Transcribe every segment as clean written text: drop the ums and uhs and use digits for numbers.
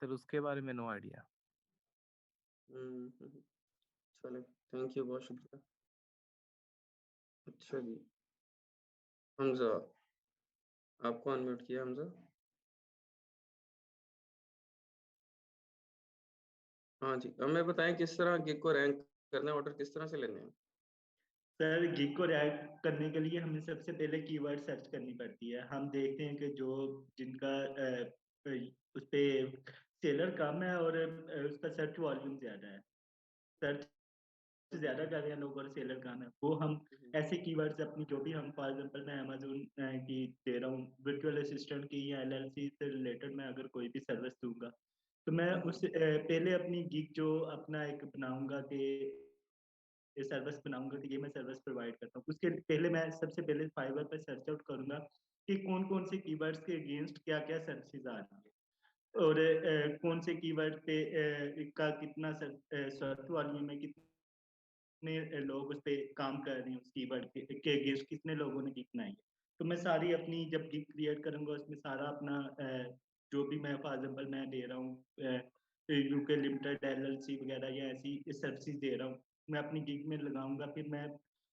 Sir उसके बारे में नो आइडिया। चलो, थैंक यू, बहुत शुक्रिया। अच्छा जी, हमजा, आपको अनम्यूट किया हमजा। हाँ जी, हमें बताएं किस तरह गिग को रैंक करना है, ऑर्डर किस तरह से लेने हैं। सर गिग को रैंक करने के लिए हमें सबसे पहले कीवर्ड सर्च करनी पड़ती है। हम देखते हैं कि जो जिनका उस पे सेलर कम है और उसका सर्च वॉल्यूम ज्यादा है, सर्च ज्यादा कर रहे हैं लोग और सेलर कम है, वो हम ऐसे कीवर्ड्स अपनी जो भी हम फॉर एग्जांपल मैं अमेज़न की दे रहा हूँ वर्चुअल असिस्टेंट की या एलएलसी से रिलेटेड मैं अगर कोई भी सर्विस दूंगा तो मैं उस पहले अपनी गिग जो अपना एक बनाऊंगा कि ये सर्विस बनाऊंगा कि ये मैं सर्विस प्रोवाइड करता हूँ, उसके पहले मैं सबसे पहले फाइवर पर सर्च आउट करूंगा कि कौन कौन से कीवर्ड्स के अगेंस्ट क्या क्या सर्विसेज आ रही है और कौन से कीवर्ड पे का कितना सर्च वॉल्यूम है, कितने लोग उस पे काम कर रहे हैं, उस कीवर्ड के अगेंस्ट कितने लोगों ने गिग बनाई है। तो मैं सारी अपनी जब गिग क्रिएट करूंगा उसमें सारा अपना जो भी मैं फॉर एग्जांपल मैं दे रहा हूँ यूके लिमिटेड एलएलसी वगैरह या ऐसी सर्विसेज दे रहा हूँ, मैं अपनी गिग में लगाऊंगा। फिर मैं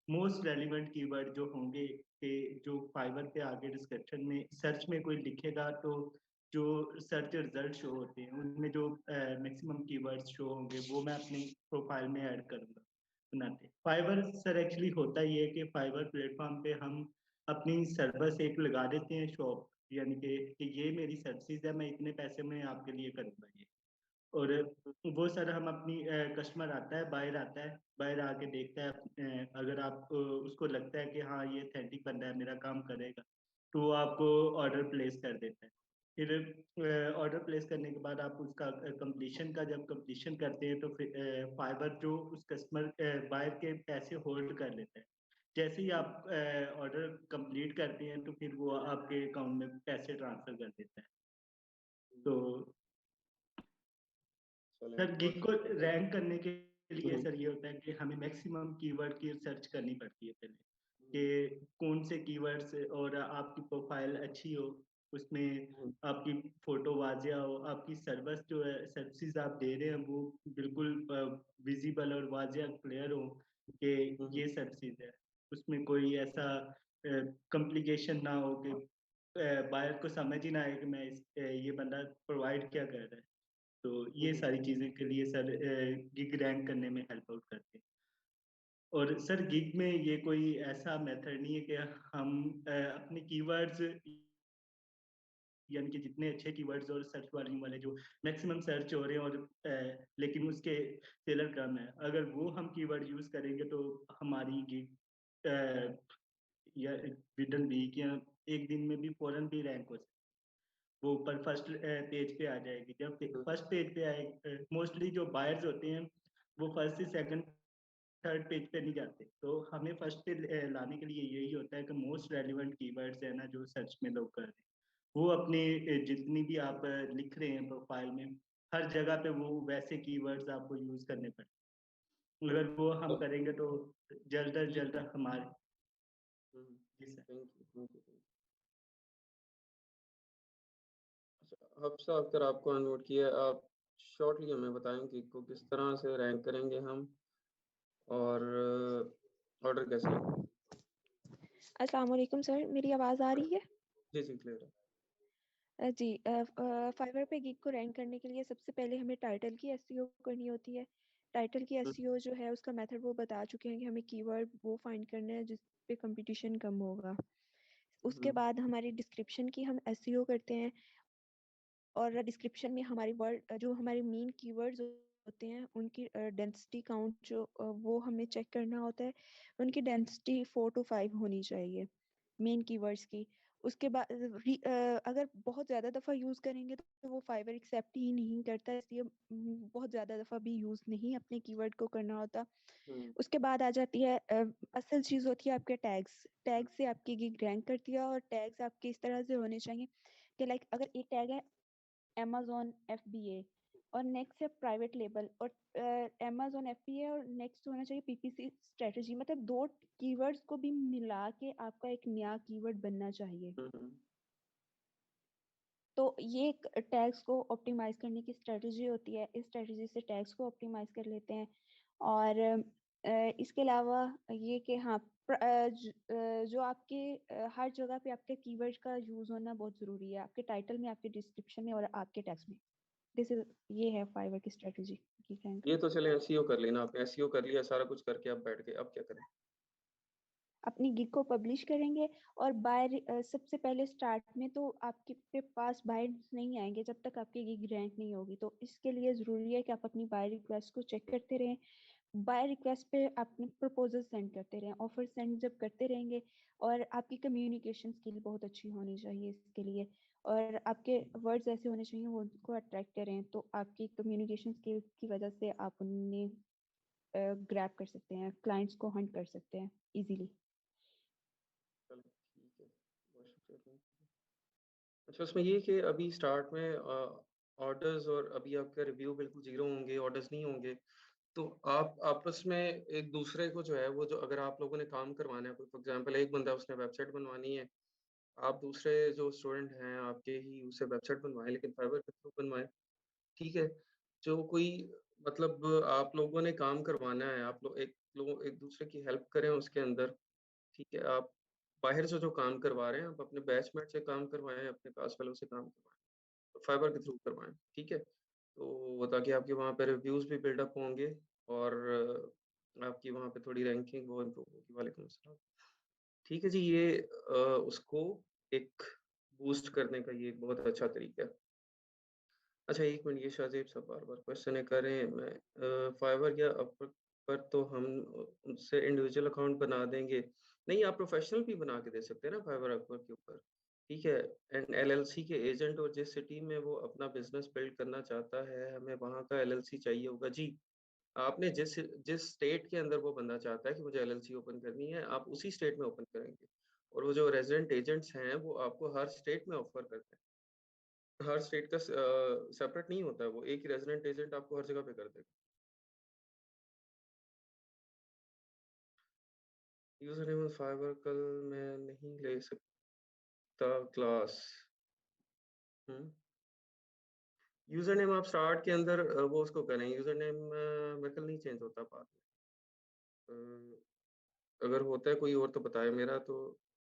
मोस्ट रेलिवेंट कीवर्ड जो होंगे कि जो फाइवर पे आगे डिस्क्रिप्शन में सर्च में कोई लिखेगा तो जो सर्च रिजल्ट शो होते हैं उनमें जो मैक्सिमम कीवर्ड्स शो होंगे वो मैं अपनी प्रोफाइल में ऐड करूंगा बनाते। फाइवर सर एक्चुअली होता ये है कि फाइवर प्लेटफॉर्म पे हम अपनी सर्विस एक लगा देते हैं शॉप, यानी कि ये मेरी सर्विसेज है, मैं इतने पैसे में आपके लिए करूंगा ये। और वो सर हम अपनी कस्टमर आता है, बाहर आता है, बाहर आके देखता है अगर आप उसको लगता है कि हाँ ये ऑथेंटिक बंदा है मेरा काम करेगा तो वो आपको ऑर्डर प्लेस कर देता है। फिर ऑर्डर प्लेस करने के बाद आप उसका कंप्लीशन का जब कंप्लीशन करते हैं तो फिर फाइबर जो उस कस्टमर बायर के पैसे होल्ड कर लेता है। जैसे ही आप ऑर्डर कंप्लीट करते हैं तो फिर वो आपके अकाउंट में पैसे ट्रांसफर कर देता है। तो सर गिग को रैंक करने के लिए सर ये होता है कि हमें मैक्सिमम कीवर्ड की सर्च करनी पड़ती है पहले कि कौन से कीवर्ड्स और आपकी प्रोफाइल अच्छी हो, उसमें आपकी फोटो वाजिया हो, आपकी सर्विस जो है सर्विसेज आप दे रहे हैं वो बिल्कुल विजिबल और वाजिया क्लियर हो कि ये सर्विसेज है, उसमें कोई ऐसा कॉम्प्लिकेशन ना हो कि बायर को समझ ही ना आए कि मैं ये बंदा प्रोवाइड क्या कर रहा है। तो ये सारी चीजें के लिए सर गिग रैंक करने में हेल्प आउट करते हैं। और सर गिग में ये कोई ऐसा मेथड नहीं है कि हम अपने कीवर्ड्स यानी कि जितने अच्छे कीवर्ड्स और सर्च वॉल्यूम वाले जो मैक्सिमम सर्च हो रहे हैं और लेकिन उसके सेलर कम है, अगर वो हम कीवर्ड यूज करेंगे तो हमारी गिग या विद इन वीक या एक दिन में भी फौरन भी रैंक हो सकती है, वो ऊपर फर्स्ट पेज पे आ जाएगी। जब फर्स्ट पेज पे आए मोस्टली जो बायर्स होते हैं वो फर्स्ट से सेकंड थर्ड पेज पे नहीं जाते, तो हमें फर्स्ट पे लाने के लिए यही होता है कि मोस्ट रेलिवेंट कीवर्ड्स है ना जो सर्च में लोग कर रहे हैं वो अपने जितनी भी आप लिख रहे हैं प्रोफाइल में हर जगह पे वो वैसे कीवर्ड्स आपको यूज करने पड़ते हैं। अगर वो हम करेंगे तो जल्द अज जल्द हमारे जी सर। Thank you. अच्छा, अब साहब अगर आपको अनम्यूट किया, आप शॉर्टली हमें बताएं कि को किस तरह से रैंक करेंगे हम और ऑर्डर कैसे लेंगे। अस्सलाम वालेकुम सर, मेरी आवाज़ आ रही है? जी जी क्लियर है। जी फाइवर पे गिग को रैंक करने के लिए सबसे पहले हमें टाइटल की एसईओ करनी होती है। टाइटल की एसईओ जो है उसका मेथड वो बता चुके हैं कि हमें कीवर्ड वो फाइंड करना है जिस पे कंपटीशन कम होगा। उसके बाद हमारी डिस्क्रिप्शन की हम एसईओ करते हैं और डिस्क्रिप्शन में हमारी वर्ड जो हमारे मेन कीवर्ड्स होते हैं उनकी डेंसिटी काउंट जो वो हमें चेक करना होता है। उनकी डेंसिटी 4 to 5 होनी चाहिए मेन कीवर्ड्स की। उसके बाद अगर बहुत ज़्यादा दफ़ा यूज़ करेंगे तो वो फाइवर एक्सेप्ट ही नहीं करता, इसलिए बहुत ज़्यादा दफ़ा भी यूज़ नहीं अपने कीवर्ड को करना होता। उसके बाद आ जाती है असल चीज़ होती है आपके टैग्स। टैग से आपकी गिग रैंक करती है और टैग्स आपके इस तरह से होने चाहिए कि लाइक अगर एक टैग है Amazon FBA और नेक्स्ट है प्राइवेट लेबल और Amazon FBA और नेक्स्ट होना चाहिए PPC स्ट्रेटजी, मतलब 2 कीवर्ड्स को भी मिला के आपका एक नया कीवर्ड बनना चाहिए। तो ये एक टैग्स को ऑप्टिमाइज करने की स्ट्रेटजी होती है। इस स्ट्रेटजी से टैग्स को ऑप्टिमाइज कर लेते हैं। और इसके अलावा ये कि हाँ, जो आपके हर जगह पे आपके कीवर्ड का यूज होना बहुत जरूरी है, आपके टाइटल में, आपके डिस्क्रिप्शन में और आपके टेक्स्ट में। दिस इज ये है फाइवर की स्ट्रेटजी की रैंक। ये तो चले एसईओ कर लेना, आपने एसईओ कर लिया, सारा कुछ करके आप बैठ गए, अब क्या करें? अपनी गिग को पब्लिश करेंगे और बाय सबसे पहले स्टार्ट में तो आपके पास बायर्स नहीं आएंगे जब तक आपकी गिग रैंक नहीं होगी। तो इसके लिए ज़रूरी है कि आप अपनी बाय रिक्वेस्ट को चेक करते रहें। बाय रिक्वेस्ट पे अपने प्रपोजल सेंड करते रहें, ऑफर सेंड जब करते रहेंगे। और आपकी कम्युनिकेशन स्किल बहुत अच्छी होनी चाहिए इसके लिए। और आपके वर्ड्स ऐसे होने चाहिए वो उनको अट्रैक्ट करें। तो आपकी कम्युनिकेशन स्किल की वजह से आप उन्हें ग्रैब कर सकते हैं, क्लाइंट्स को हंट कर सकते हैं इजीली। चलो ठीक है, बहुत शुक्रिया। अच्छा, उसमें ये कि अभी स्टार्ट में ऑर्डर्स और अभी आपका रिव्यू बिल्कुल जीरो होंगे, ऑर्डर्स नहीं होंगे, तो आप आपस में एक दूसरे को जो है वो, जो अगर आप लोगों ने काम करवाना है, कोई फॉर एग्जांपल एक बंदा उसने वेबसाइट बनवानी है, आप दूसरे जो स्टूडेंट हैं आपके ही उसे वेबसाइट बनवाएं, लेकिन फाइवर के थ्रू बनवाएं। ठीक है? जो कोई मतलब आप लोगों ने काम करवाना है, आप लोग एक दूसरे की हेल्प करें उसके अंदर। ठीक है? आप बाहर से जो काम करवा रहे हैं, आप अपने बैचमेट से काम करवाएं, अपने क्लास फेलो से काम करवाएं, तो फाइबर के थ्रू करवाएं। ठीक है? तो ताकि आपके वहाँ पे रिव्यूज़ भी बिल्डअप होंगे और आपकी वहाँ पे थोड़ी रैंकिंग वो इम्प्रूव होगी। वालेकुम अस्सलाम। ठीक है जी, ये उसको एक बूस्ट करने का ये एक बहुत अच्छा तरीका है। अच्छा, 1 मिनट, ये शाहज़ेब साहब बार-बार क्वेश्चन कर रहे हैं। मैं फाइवर या अपवर्क पर तो हम उनसे इंडिविजुअल अकाउंट बना देंगे। नहीं, आप प्रोफ़ेशनल भी बना के दे सकते हैं ना फाइवर अपवर्क के ऊपर। ठीक है? एंड एलएलसी के एजेंट, और जिस सिटी में वो अपना बिज़नेस बिल्ड करना चाहता है, हमें वहाँ का एलएलसी चाहिए होगा। जी, आपने जिस जिस स्टेट के अंदर वो बंदा चाहता है कि मुझे एलएलसी ओपन करनी है, आप उसी स्टेट में ओपन करेंगे। और वो जो रेज़िडेंट एजेंट्स हैं, वो आपको हर स्टेट में ऑफ़र करते हैं। हर स्टेट का सेपरेट नहीं होता है वो, एक ही रेज़िडेंट एजेंट आपको हर जगह पे कर देगा। यूज़र नेम फाइवर कल मैं नहीं ले सकता क्लास। हुँ। यूज़र नेम आप स्टार्ट के अंदर वो उसको करें, यूज़र नेम मेरे ख्याल नहीं चेंज होता बाद में। अगर होता है कोई और तो बताए, मेरा तो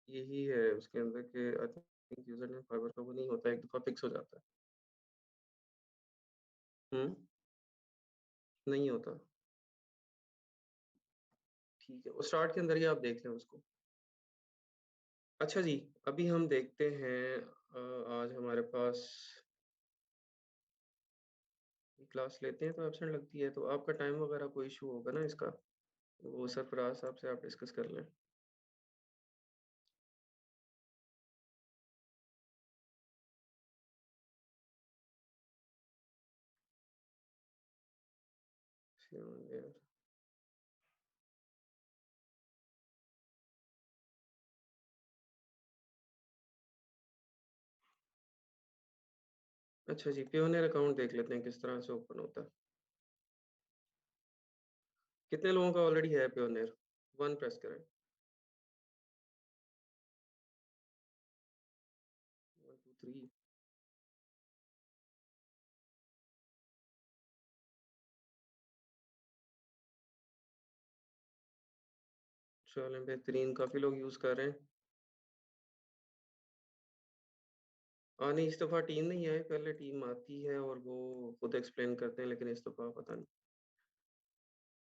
यही है उसके अंदर कि I think user name Fiverr का वो नहीं होता है, एक दफ़ा फिक्स हो जाता है। हुँ, नहीं होता। ठीक है, वो स्टार्ट के अंदर ही आप देख लें उसको। अच्छा जी, अभी हम देखते हैं आज हमारे पास क्लास लेते हैं तो एब्सेंट लगती है, तो आपका टाइम वगैरह कोई इशू होगा ना इसका, वो सरफराज साहब से आप डिस्कस कर लें। यार, अच्छा जी, पियोनियर अकाउंट देख लेते हैं किस तरह से ओपन होता है। कितने लोगों का ऑलरेडी है पियोनियर? 1 प्रेस करें। 1 2 3। चलें, बेहतरीन, काफ़ी लोग यूज़ कर रहे हैं। नहीं, इस दफ़ा टीम नहीं आई, पहले टीम आती है और वो खुद एक्सप्लेन करते हैं, लेकिन इस दफ़ा पता नहीं,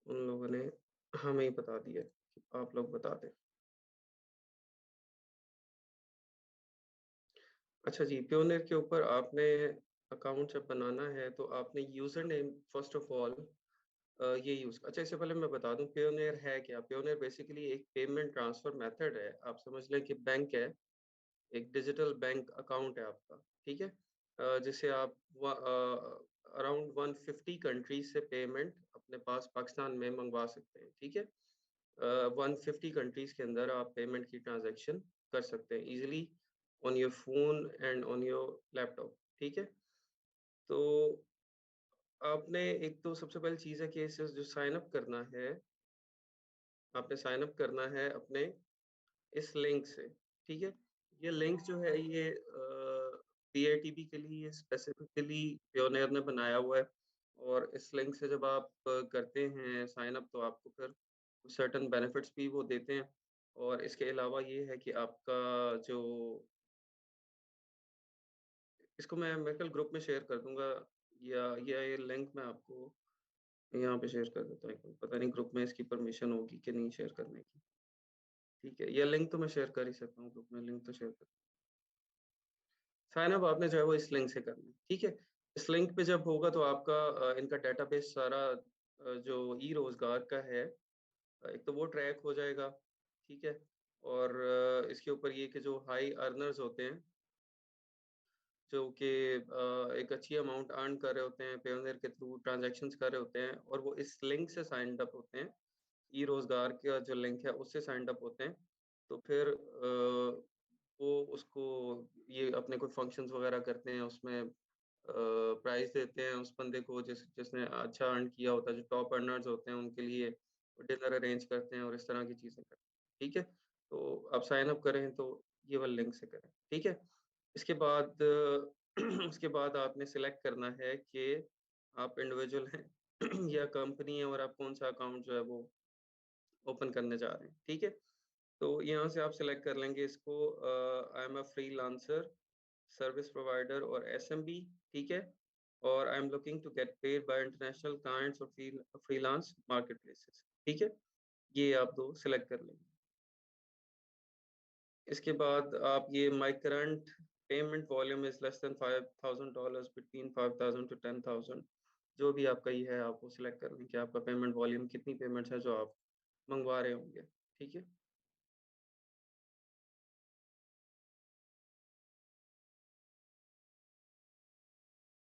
उन लोगों ने हमें ही बता दिया कि आप लोग बता दें। अच्छा जी, पियोनियर के ऊपर आपने अकाउंट जब बनाना है तो आपने user name first of all ये यूज़, अच्छा इससे पहले मैं बता दूं पियोनियर है क्या। पियोनियर बेसिकली एक पेमेंट ट्रांसफ़र मेथड है। आप समझ लें कि बैंक है, एक डिजिटल बैंक अकाउंट है आपका। ठीक है? जिससे आप अराउंड 150 कंट्रीज से पेमेंट अपने पास पाकिस्तान में मंगवा सकते हैं। ठीक है? 150 कंट्रीज के अंदर आप पेमेंट की ट्रांजैक्शन कर सकते हैं easily on your phone and on your laptop. ठीक है? तो आपने एक तो सबसे पहली चीज़ है कि इसे जो साइन अप करना है, आपने साइन अप करना है अपने इस लिंक से। ठीक है? ये लिंक जो है ये पीआईटीबी के लिए स्पेसिफिकली प्योनियर ने बनाया हुआ है, और इस लिंक से जब आप करते हैं साइन अप, तो आपको फिर सर्टेन बेनिफिट्स भी वो देते हैं। और इसके अलावा ये है कि आपका जो इसको मैं कल ग्रुप में शेयर कर दूँगा, या ये लिंक मैं आपको यहाँ पे शेयर कर देता हूँ। पता नहीं ग्रुप में इसकी परमिशन होगी कि नहीं शेयर करने की। ठीक है, ये लिंक तो मैं शेयर कर ही सकता हूँ, ग्रुप में लिंक तो शेयर कर, साइन अप आपने जो है वो इस लिंक से करना है, ठीक है? इस लिंक पे जब होगा तो आपका इनका डेटाबेस सारा जो ई-रोज़गार का है, एक तो वो ट्रैक हो जाएगा, ठीक है? और इसके ऊपर ये कि जो हाई अर्नर्स होते हैं, जो कि एक अच्छी अमाउंट अर्न कर रहे होते हैं, पेयोनियर के थ्रू ट्रांज़ैक्शंस कर रहे होते हैं, और वो इस लिंक से साइन्ड अप होते हैं, ई-रोज़गार का जो लिंक है उससे साइन्ड अप होते हैं। तो फिर वो उसको ये अपने कोई फंक्शंस वगैरह करते हैं, उसमें प्राइज़ देते हैं उस बंदे को जिसने अच्छा अर्न किया होता है, जो टॉप अर्नर्स होते हैं उनके लिए डिनर अरेंज करते हैं और इस तरह की चीज़ें करते हैं, ठीक है? तो आप साइन अप करें तो ये वाले लिंक से करें, ठीक है? इसके बाद उसके बाद आपने सेलेक्ट करना है कि आप इंडिविजुअल हैं या कंपनी है, और आप कौन-सा अकाउंट जो है वो ओपन करने जा रहे हैं, ठीक है? तो यहाँ से आप सेलेक्ट कर लेंगे इसको, I am a freelancer, service provider और एसएमबी, ठीक है? और I am looking to get paid by international clients और फ्रीलांस मार्केटप्लेसेस, ठीक है? ये आप 2 सेलेक्ट कर लेंगे। इसके बाद आप ये my current payment volume is less than $5,000 between 5,000 to 10,000, जो भी आपका ये है आप वो सिलेक्ट कर लें कि आपका पेमेंट वॉल्यूम कितनी पेमेंट्स है जो आप मँगवा रहे होंगे, ठीक है?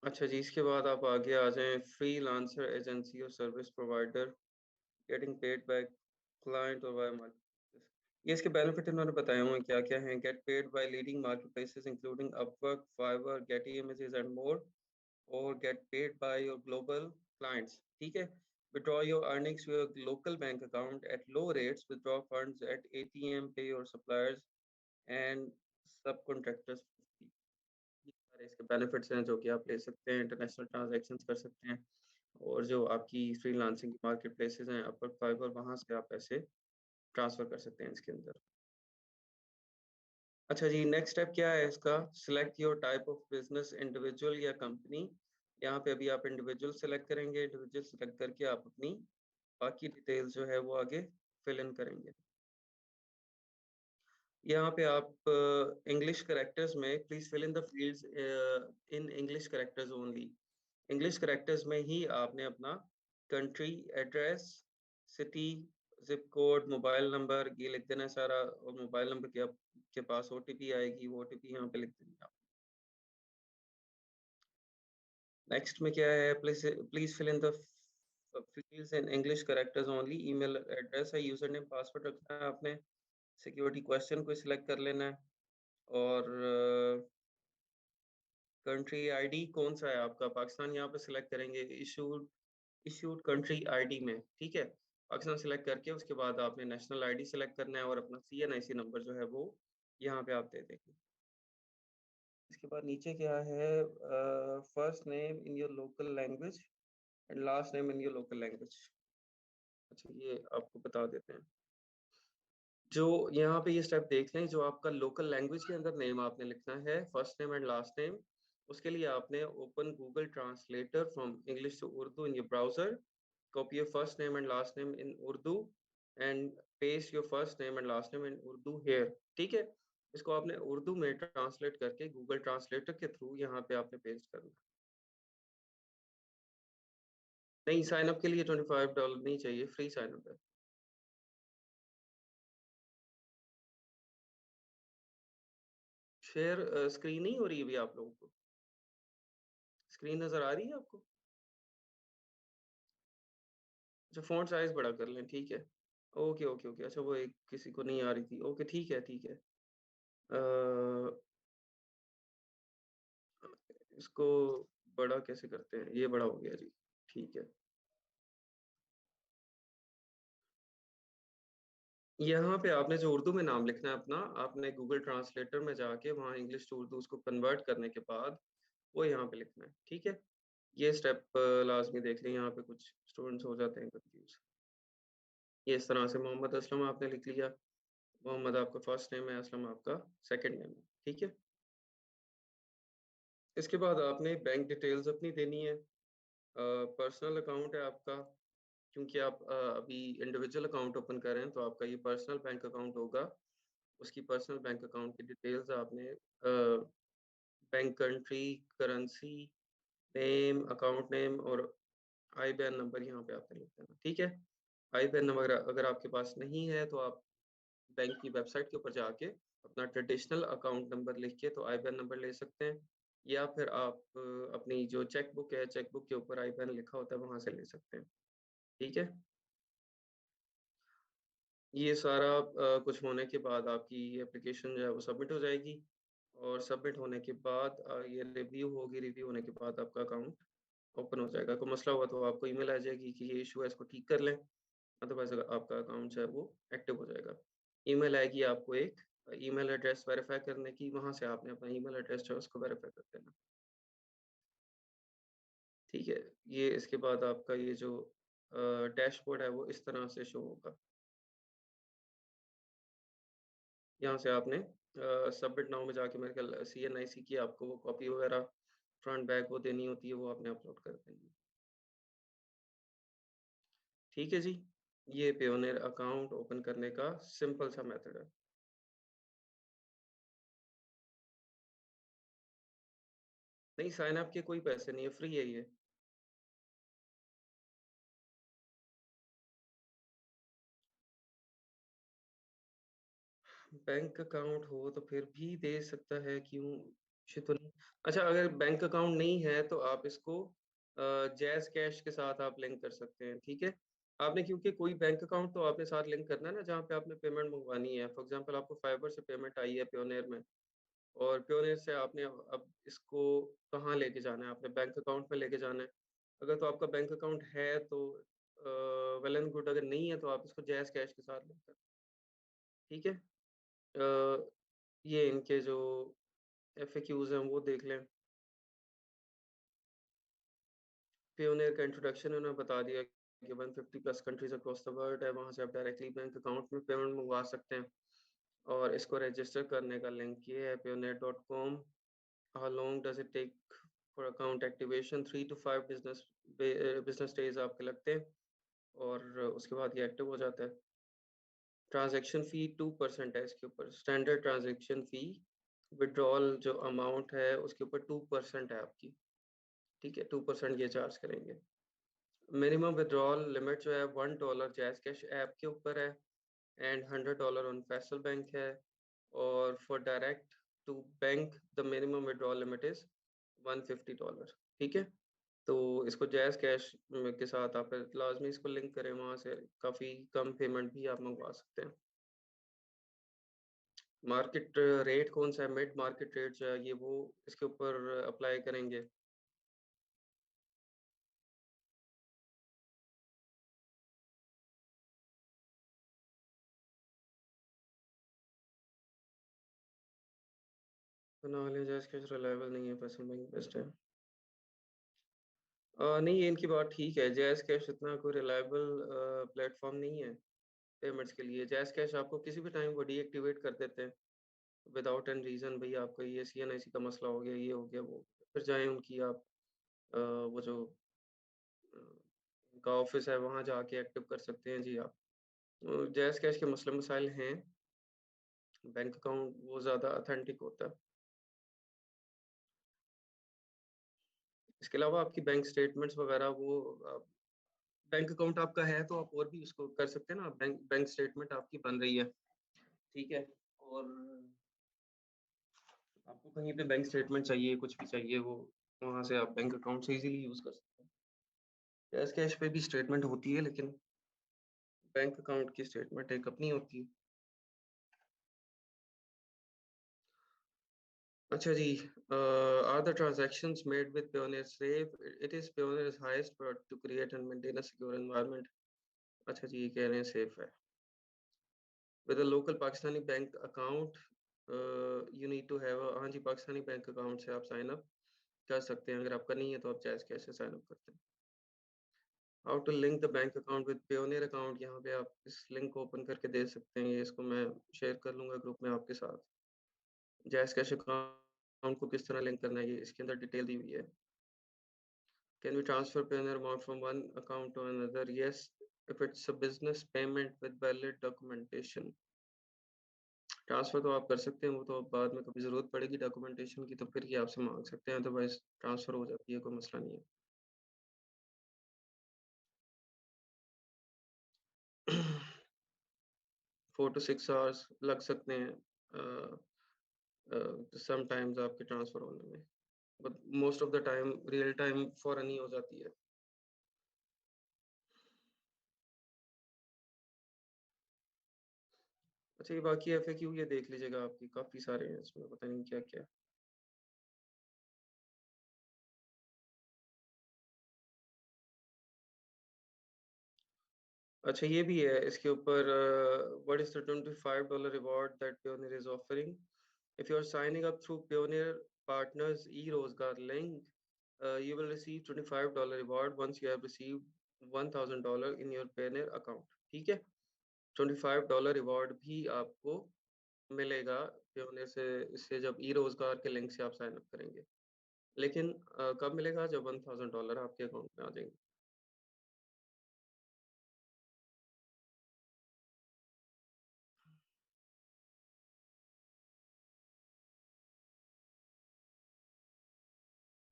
अच्छा जी, इसके बाद आप आगे आ जाएँ, फ्रीलांसर एजेंसी और service provider getting paid by client और बाय मार्केट। ये इसके बेनिफिट इन्होंने बताए हुए हैं क्या-क्या हैं। Get paid by leading marketplaces including Upwork, Fiverr, Getty Images and more, और get paid by your global clients, ठीक है? Withdraw your earnings to your local bank account at low rates, withdraw funds at ATM, pay your suppliers and subcontractors. ये सारे इसके benefits हैं जो कि आप ले सकते हैं, इंटरनेशनल ट्रांज़ैक्शंस कर सकते हैं, और जो आपकी फ्रीलांसिंग मार्केट प्लेसेस हैं, अपवर्क, फाइवर, वहाँ से आप पैसे ट्रांसफ़र कर सकते हैं इसके अंदर। अच्छा जी, नेक्स्ट स्टेप क्या है इसका? Select your type of business, individual या कंपनी। यहाँ पे अभी आप इंडिविजुअल सेलेक्ट करेंगे, इंडिविजुअल सेलेक्ट करके आप अपनी बाकी डिटेल्स जो है वो आगे फिल इन करेंगे। यहाँ पे आप इंग्लिश कैरेक्टर्स में please fill in the fields in English characters only. English characters में ही आपने अपना country, address, city, zip code, mobile number ये लिख देना है सारा, और मोबाइल नंबर के आपके पास ओटीपी आएगी, वो ओटीपी यहाँ पे लिख देनी है आप। नेक्स्ट में क्या है, please please fill in the fields in English characters only. Email address है, यूज़र नेम, पासवर्ड रखना है आपने। सिक्योरिटी क्वेश्चन को सिलेक्ट कर लेना है, और कंट्री आईडी कौन-सा है आपका, पाकिस्तान यहाँ पे सिलेक्ट करेंगे, इश्यूड इश्यूड कंट्री आईडी में, ठीक है? पाकिस्तान सिलेक्ट करके उसके बाद आपने नेशनल आईडी सिलेक्ट करना है, और अपना सीएनआईसी नंबर जो है वो यहाँ पे आप दे देंगे। इसके बाद नीचे क्या है, first name in your local language and last name in your local language. अच्छा, ये आपको बता देते हैं। जो यहाँ पे ये स्टेप देख लें, जो आपका लोकल लैंग्वेज के अंदर नेम आपने लिखना है, first name and last name. उसके लिए आपने open Google translator from English to Urdu in your browser, copy your first name and last name in Urdu and paste your first name and last name in Urdu here, ठीक है? इसको आपने उर्दू में translate करके Google translator के through यहाँ पे आपने पेस्ट करना है। नहीं, साइन अप के लिए $25 नहीं चाहिए, फ्री साइन अप है। शेयर स्क्रीन नहीं हो रही है अभी आप लोगों को? स्क्रीन नज़र आ रही है आपको? अच्छा, फ़ॉन्ट साइज़ बड़ा कर लें, ठीक है। Okay, okay, okay. अच्छा, वो एक किसी को नहीं आ रही थी। ओके, ठीक है, ठीक है। इसको बड़ा कैसे करते हैं? ये बड़ा हो गया जी, ठीक है। यहाँ पे आपने जो उर्दू में नाम लिखना है अपना, आपने गूगल ट्रांसलेटर में जाके वहाँ इंग्लिश टू उर्दू उसको कन्वर्ट करने के बाद वो यहाँ पे लिखना है, ठीक है? ये स्टेप लाज़मी देख लें, यहाँ पे कुछ स्टूडेंट्स हो जाते हैं कन्फ्यूज़। ये इस तरह से मोहम्मद असलम आपने लिख लिया, मोहम्मद आपका फर्स्ट नेम है, असलम आपका सेकंड नेम है, ठीक है? इसके बाद आपने बैंक डिटेल्स अपनी देनी है। पर्सनल अकाउंट है आपका, क्योंकि आप अभी इंडिविजुअल अकाउंट ओपन कर रहे हैं, तो आपका ये पर्सनल बैंक अकाउंट होगा। उसकी पर्सनल बैंक अकाउंट की डिटेल्स आपने bank country, currency, name, account name और आईबैन नंबर यहाँ पे आपने लिख देना, ठीक है? आईबैन नंबर अगर आपके पास नहीं है, तो आप बैंक की वेबसाइट के ऊपर जाके अपना ट्रेडिशनल अकाउंट नंबर लिख के तो आईबैन नंबर ले सकते हैं, या फिर आप अपनी जो चेक बुक है, चेक बुक के ऊपर आईबैन लिखा होता है, वहाँ से ले सकते हैं, ठीक है? ये सारा कुछ होने के बाद आपकी एप्लीकेशन जो है वो सबमिट हो जाएगी, और सबमिट होने के बाद ये रिव्यू होगी, रिव्यू होने के बाद आपका अकाउंट ओपन हो जाएगा। कोई मसला हुआ तो आपको ईमेल आ जाएगी कि ये इशू है, इसको ठीक कर लें, अदरवाइज़ आपका अकाउंट जो है वो एक्टिव हो जाएगा। ईमेल आएगी आपको एक ईमेल एड्रेस वेरीफ़ाई करने की, वहाँ से आपने अपना ईमेल एड्रेस जो है उसको वेरीफ़ाई कर देना। ठीक है? ये इसके बाद आपका ये जो डैशबोर्ड है वो इस तरह से शो होगा। यहाँ से आपने सबमिट नाउ में जाके मेरे ख्याल सीएनआईसी की आपको वो कॉपी वगैरह फ्रंट बैक वो देनी होती है, वो आपने अपलोड कर देनी है। ठीक है जी? ये पेयोनियर अकाउंट ओपन करने का सिंपल सा मेथड है। नहीं, साइन अप के कोई पैसे नहीं है, फ्री है ये। बैंक अकाउंट हो तो फिर भी दे सकता है, क्यों? इश्यू तो नहीं। अच्छा, अगर बैंक अकाउंट नहीं है तो आप इसको जैज़ कैश के साथ आप लिंक कर सकते हैं, ठीक है? आपने क्योंकि कोई बैंक अकाउंट तो आपने साथ लिंक करना है ना, जहाँ पे आपने पेमेंट मंगवानी है। फॉर एग्ज़ाम्पल आपको फाइबर से पेमेंट आई है पेयोनियर में, और पेयोनियर से आपने अब इसको कहाँ लेके जाना है? आपने बैंक अकाउंट में लेके जाना है। अगर तो आपका बैंक अकाउंट है तो वेल एंड गुड, अगर नहीं है तो आप इसको जैज़ कैश के साथ लिंक करें, ठीक है? ये इनके जो एफएक्यूज़ हैं वो देख लें। पेयोनियर का इंट्रोडक्शन उन्होंने बता दिया कि 150 plus countries across the world है, वहाँ से आप डायरेक्टली बैंक अकाउंट में पेमेंट मंगवा सकते हैं, और इसको रजिस्टर करने का लिंक ये है payoneer.com। How long does it take for account activation? 3 to 5 business days आपके लगते हैं, और उसके बाद ये एक्टिव हो जाता है। ट्रांज़ैक्शन फ़ी 2% है इसके ऊपर, स्टैंडर्ड ट्रांज़ैक्शन फ़ी, विथड्रॉल जो अमाउंट है उसके ऊपर 2% है आपकी, ठीक है? 2% ये चार्ज करेंगे। मिनिमम विथड्रॉल लिमिट जो है $1 जैज़ कैश ऐप के ऊपर है, एंड $100 ऑन फेस्टल बैंक है, और for direct to bank the minimum withdrawal limit is $150, ठीक है? तो इसको जैज़ कैश के साथ आप लाज़मी इसको लिंक करें, वहाँ से काफ़ी कम पेमेंट भी आप मंगवा सकते हैं। मार्केट रेट कौन-सा है? मिड मार्केट रेट जो है ये वो इसके ऊपर अप्लाई करेंगे। बना लें जैज़ कैश रिलायबल नहीं है, फेस्टल बैंक बेस्ट है। नहीं, ये इनकी बात ठीक है, जैज़ कैश इतना कोई रिलायबल प्लेटफ़ॉर्म नहीं है पेमेंट्स के लिए। जैज़ कैश आपको किसी भी टाइम वो डीएक्टिवेट कर देते हैं, विदाउट एनी रीज़न। भई आपका ये सीएनआईसी का मसला हो गया, ये हो गया, वो हो गया। फिर जाएँ उनकी आप वो जो अ, उनका ऑफ़िस है वहाँ जाके एक्टिव कर सकते हैं जी आप। जैज़ कैश के मसले मसाइल हैं, बैंक अकाउंट वो ज़्यादा ऑथेंटिक होता है। इसके अलावा आपकी बैंक स्टेटमेंट्स वग़ैरह वो बैंक अकाउंट आपका है तो आप और भी उसको कर सकते हैं ना, बैंक बैंक स्टेटमेंट आपकी बन रही है, ठीक है? और आपको कहीं पे बैंक स्टेटमेंट चाहिए, कुछ भी चाहिए, वो वहाँ से आप बैंक अकाउंट से इज़िली यूज़ कर सकते हैं। कैश कैश पे भी स्टेटमेंट होती है, लेकिन बैंक अकाउंट की स्टेटमेंट एक अपनी होती है। अच्छा जी, are the transactions made with Payoneer safe? It is Payoneer's highest priority to create and maintain a secure environment। अच्छा जी, ये कह रहे हैं सेफ है। With a local Pakistani bank account you need to have हाँ जी, पाकिस्तानी बैंक अकाउंट से आप साइन अप कर सकते हैं। अगर आपका नहीं है तो आप जैज़ कैश से साइन अप करते हैं। How to link the bank account with Payoneer account, यहाँ पे आप इस लिंक को ओपन करके दे सकते हैं। ये इसको मैं शेयर कर लूँगा ग्रुप में आपके साथ। जैज़ कैश अकाउंट को किस तरह लिंक करना है, ये इसके अंदर डिटेल दी हुई है। Can we transfer Payoneer amount from one account to another? Yes, if it's a business payment with valid documentation. Transfer तो आप कर सकते हैं, वो तो बाद में कभी ज़रूरत पड़ेगी डॉक्यूमेंटेशन की तो फिर ये आपसे माँग सकते हैं, अदरवाइज़ ट्रांसफ़र हो जाती है, कोई मसला नहीं है। 4 टू 6 आवर्स लग सकते हैं समटाइम्स आपके ट्रांसफ़र होने में, but most of the time real time फ़ौरन ही हो जाती है। अच्छा, ये बाकी एफएक्यू ये देख लीजिएगा, आपकी काफ़ी सारे हैं इसमें, पता नहीं क्या-क्या। अच्छा, ये भी है इसके ऊपर, what is the $25 reward that Payoneer is offering? If you are signing up through Payoneer Partners e-Rozgar link, you will receive $25 reward once you have received $1,000 in your Payoneer account. ठीक है? $25 रिवॉर्ड भी आपको मिलेगा Payoneer से, इससे जब e-Rozgar के link से आप साइन अप करेंगे। लेकिन कब मिलेगा? जब $1,000 आपके अकाउंट में आ जाएंगे।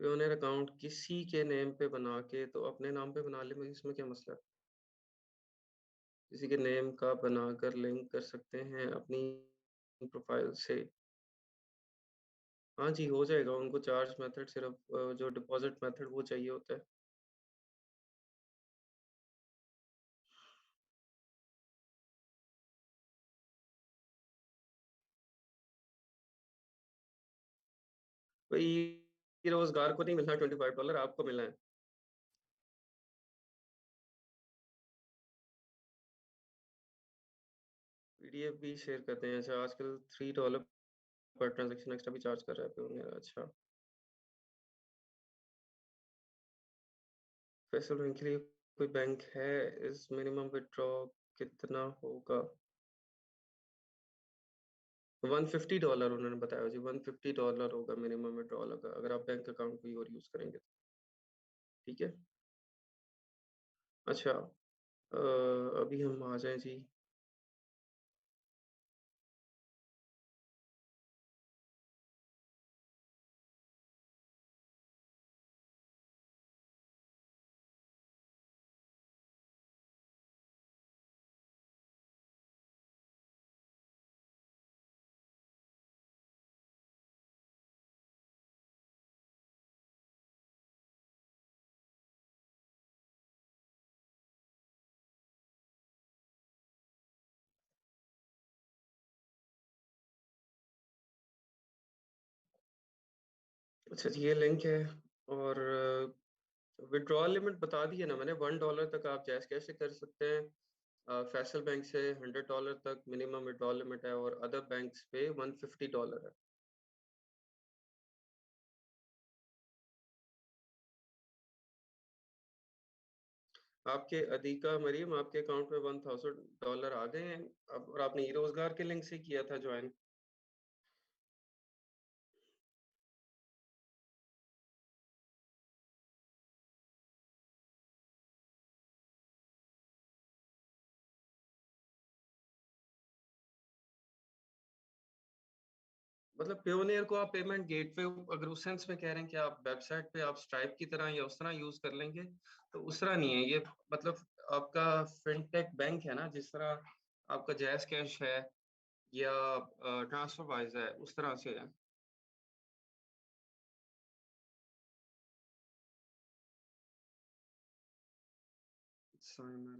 Payoneer अकाउंट किसी के नेम पे बना के तो अपने नाम पे बना ले, मैं इसमें क्या मसला है? किसी के नेम का बनाकर लिंक कर सकते हैं अपनी प्रोफाइल से। हाँ जी, हो जाएगा। उनको चार्ज मेथड सिर्फ जो डिपॉज़िट मेथड वो चाहिए होता है। वही रोज़गार को नहीं मिलना $25, आपको मिलना है। पीडीएफ भी शेयर करते हैं। अच्छा, आजकल $3 पर ट्रांज़ैक्शन एक्स्ट्रा भी चार्ज कर रहा है पेयोनियर। अच्छा, फैसल बैंक के लिए कोई बैंक है? इस मिनिमम विथड्रॉ कितना होगा? $150 उन्होंने बताया जी, $150 होगा मिनिमम विथड्रॉल अगर आप बैंक अकाउंट कोई और यूज़ करेंगे तो। ठीक है? अच्छा, अभी हम आ जाएँ जी। अच्छा जी, ये लिंक है और विथड्रॉल लिमिट बता दी है ना मैंने। $1 तक आप जैज़ कैश से कर सकते हैं। फैसल बैंक से $100 तक मिनिमम विथड्रॉल लिमिट है और अदर बैंक्स पे $150 है। आपके अदीका मरीम, आपके अकाउंट में $1000 आ गए हैं अब, और आपने ई-रोज़गार के लिंक से किया था जॉइन। मतलब पेयोनियर को आप पेमेंट गेटवे, अगर उस सेंस में कह रहे हैं कि आप वेबसाइट पे आप स्ट्राइप की तरह या उस तरह यूज़ कर लेंगे, तो उस तरह नहीं है ये। मतलब आपका फिनटेक बैंक है ना, जिस तरह आपका जैज़ कैश है या ट्रांसफरवाइज़ है, उस तरह से है।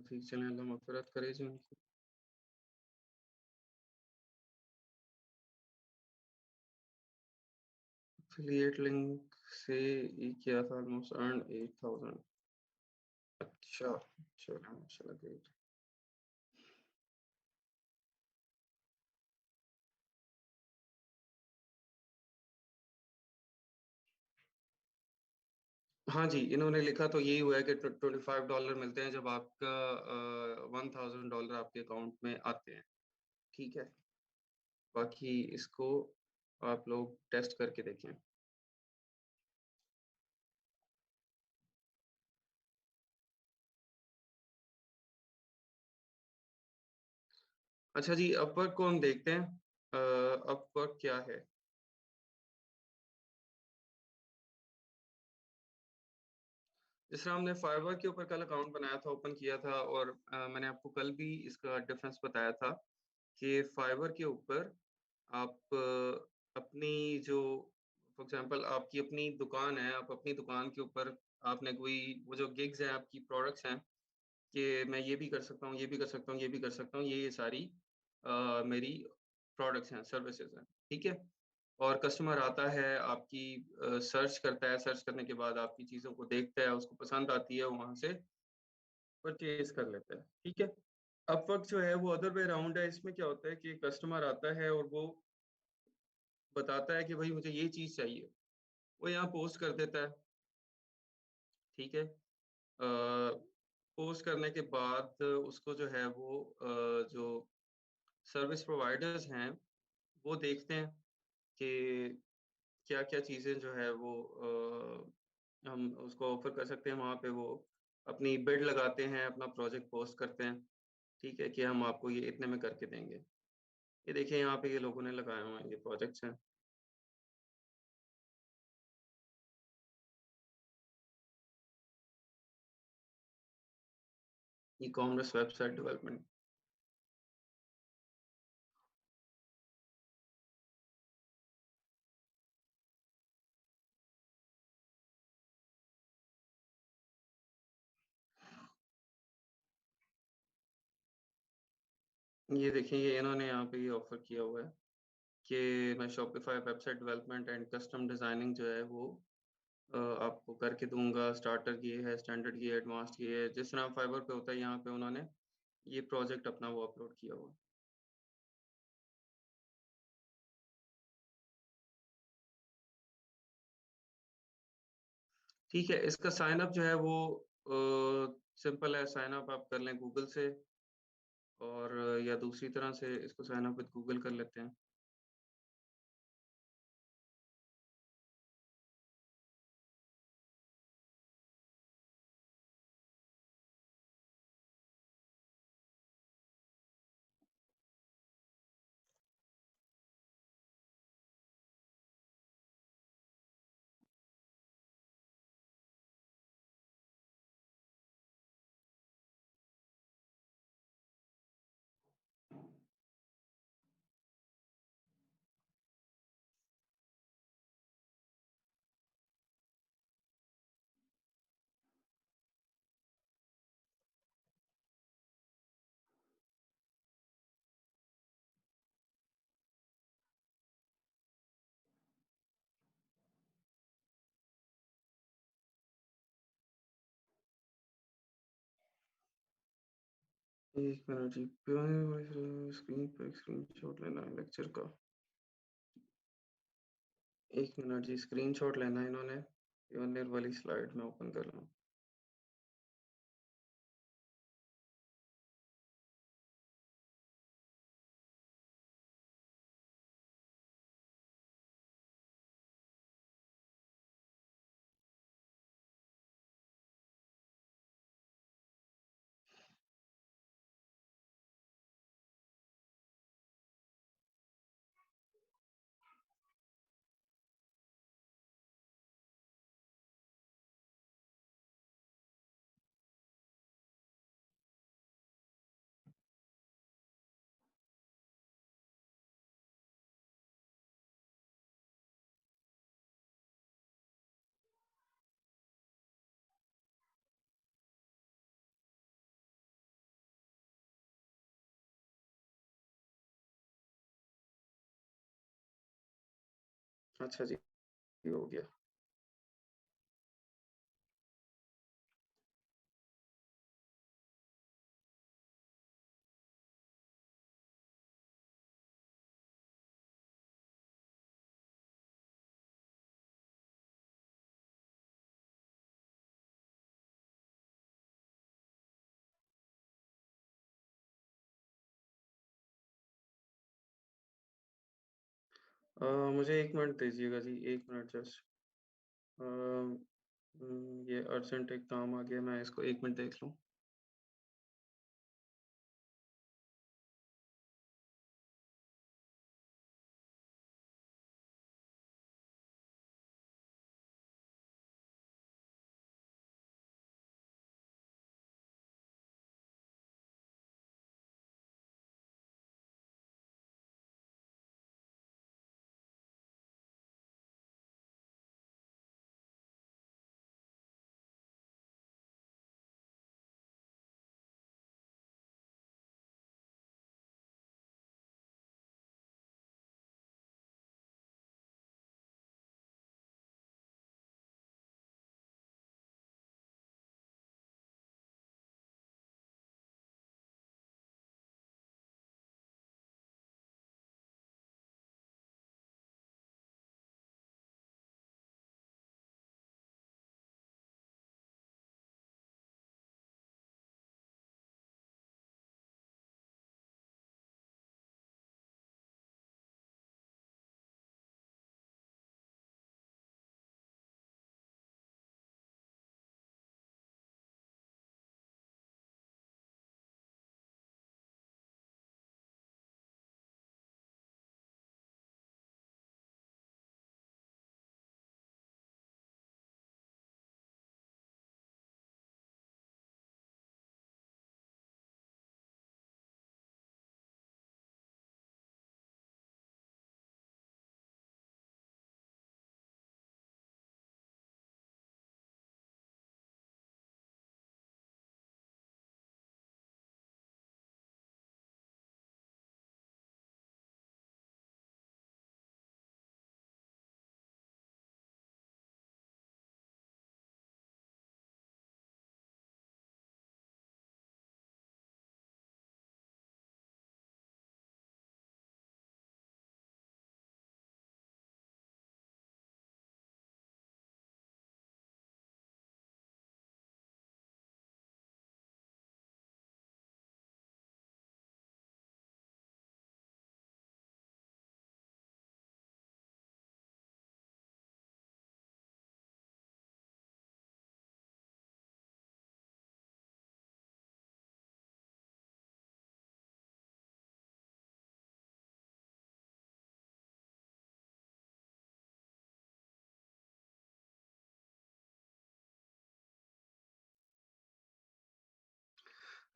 ठीक, चलें, अल्लाह मग़फ़िरत करे जी उनकी। एफ़िलिएट लिंक से ये किया था, ऑलमोस्ट अर्न 8000। अच्छा, चलो माशाल्लाह ग्रेट। हाँ जी, इन्होंने लिखा तो यही हुआ है कि $25 मिलते हैं जब आपका $1000 आपके अकाउंट में आते हैं। ठीक है, बाकी इसको आप लोग टेस्ट करके देखें। अच्छा जी, अपवर्क को हम देखते हैं। अपवर्क क्या है? जिस तरह हमने फाइवर के ऊपर कल अकाउंट बनाया था, ओपन किया था, और मैंने आपको कल भी इसका डिफरेंस बताया था कि फाइवर के ऊपर आप अपनी जो फॉर एग्जांपल आपकी अपनी दुकान है, आप अपनी दुकान के ऊपर आपने कोई वो जो गिग्स हैं, आपकी प्रोडक्ट्स हैं कि मैं ये भी कर सकता हूँ, ये भी कर सकता हूँ, ये भी कर सकता हूँ, ये सारी मेरी प्रोडक्ट्स हैं, सर्विसेज हैं, ठीक है? और कस्टमर आता है, आपकी सर्च करता है, सर्च करने के बाद आपकी चीज़ों को देखता है, उसको पसंद आती है, वहाँ से परचेज़ कर लेता है, ठीक है? अपवर्क जो है वो अदर वे अराउंड है, इसमें क्या होता है कि कस्टमर आता है और वो बताता है कि भई मुझे ये चीज़ चाहिए, वो यहाँ पोस्ट कर देता है, ठीक है? पोस्ट करने के बाद उसको जो है वो जो सर्विस प्रोवाइडर्स हैं, वो देखते हैं कि क्या-क्या चीज़ें जो है वो हम उसको ऑफ़र कर सकते हैं, वहाँ पे वो अपनी बिड लगाते हैं, अपना प्रोजेक्ट पोस्ट करते हैं, ठीक है? कि हम आपको ये इतने में करके देंगे। ये देखिए यहाँ पे ये लोगों ने लगाए हुए हैं, ये प्रोजेक्ट्स हैं। E-commerce website development. ये देखिए ये इन्होंने यहाँ पे ये ऑफ़र किया हुआ है कि मैं Shopify website development and custom designing जो है वो आपको करके दूँगा। स्टार्टर की है, स्टैंडर्ड की है, एडवांस्ड की है। जिस तरह फाइवर पे होता है, यहाँ पे उन्होंने ये प्रोजेक्ट अपना वो अपलोड किया हुआ है। ठीक है, इसका साइन अप जो है वो सिंपल है, साइन अप आप कर लें गूगल से, और या दूसरी तरह से इसको साइन अप विद गूगल कर लेते हैं। एक मिनट जी, स्क्रीन पे एक स्क्रीनशॉट लेना है लेक्चर का। 1 मिनट जी, स्क्रीनशॉट लेना है इन्होंने। पियोनियर वाली स्लाइड मैं ओपन कर रहा हूँ। अच्छा जी, ये हो गया। मुझे 1 मिनट दीजिएगा जी, 1 मिनट जस्ट। ये अर्जेंट एक काम आ गया, मैं इसको 1 मिनट देख लूँ।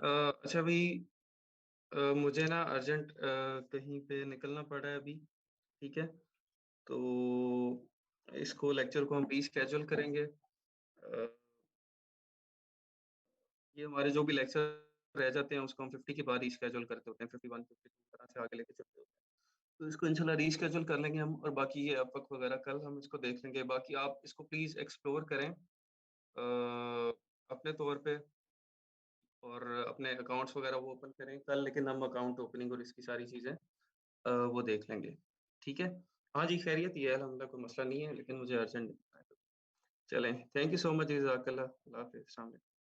अच्छा भई, मुझे ना अर्जेंट कहीं पे निकलना पड़ा है अभी, ठीक है? तो इसको लेक्चर को हम रीशेड्यूल करेंगे। ये हमारे जो भी लेक्चर रह जाते हैं उसको हम 50 के बाद रीशेड्यूल करते होते हैं, 51, 52 तरह से आगे लेके चलते होते हैं। तो इसको इंशाल्लाह रीशेड्यूल कर लेंगे हम, और बाकी ये अपवर्क वगैरह कल हम इसको देख लेंगे। बाकी आप इसको प्लीज़ एक्सप्लोर करें अपने तौर पे, और अपने अकाउंट्स वगैरह वो ओपन करें कल, लेकिन हम अकाउंट ओपनिंग और इसकी सारी चीज़ें वो देख लेंगे। ठीक है? हाँ जी, खैरियत ही है, अल्हम्दुलिल्लाह, कोई मसला नहीं है, लेकिन मुझे अर्जेंट निकलना है। चलें, थैंक यू सो मच, जज़ाकल्लाह। अल्लाह हाफ़िज़, अस्सलाम वालेकुम।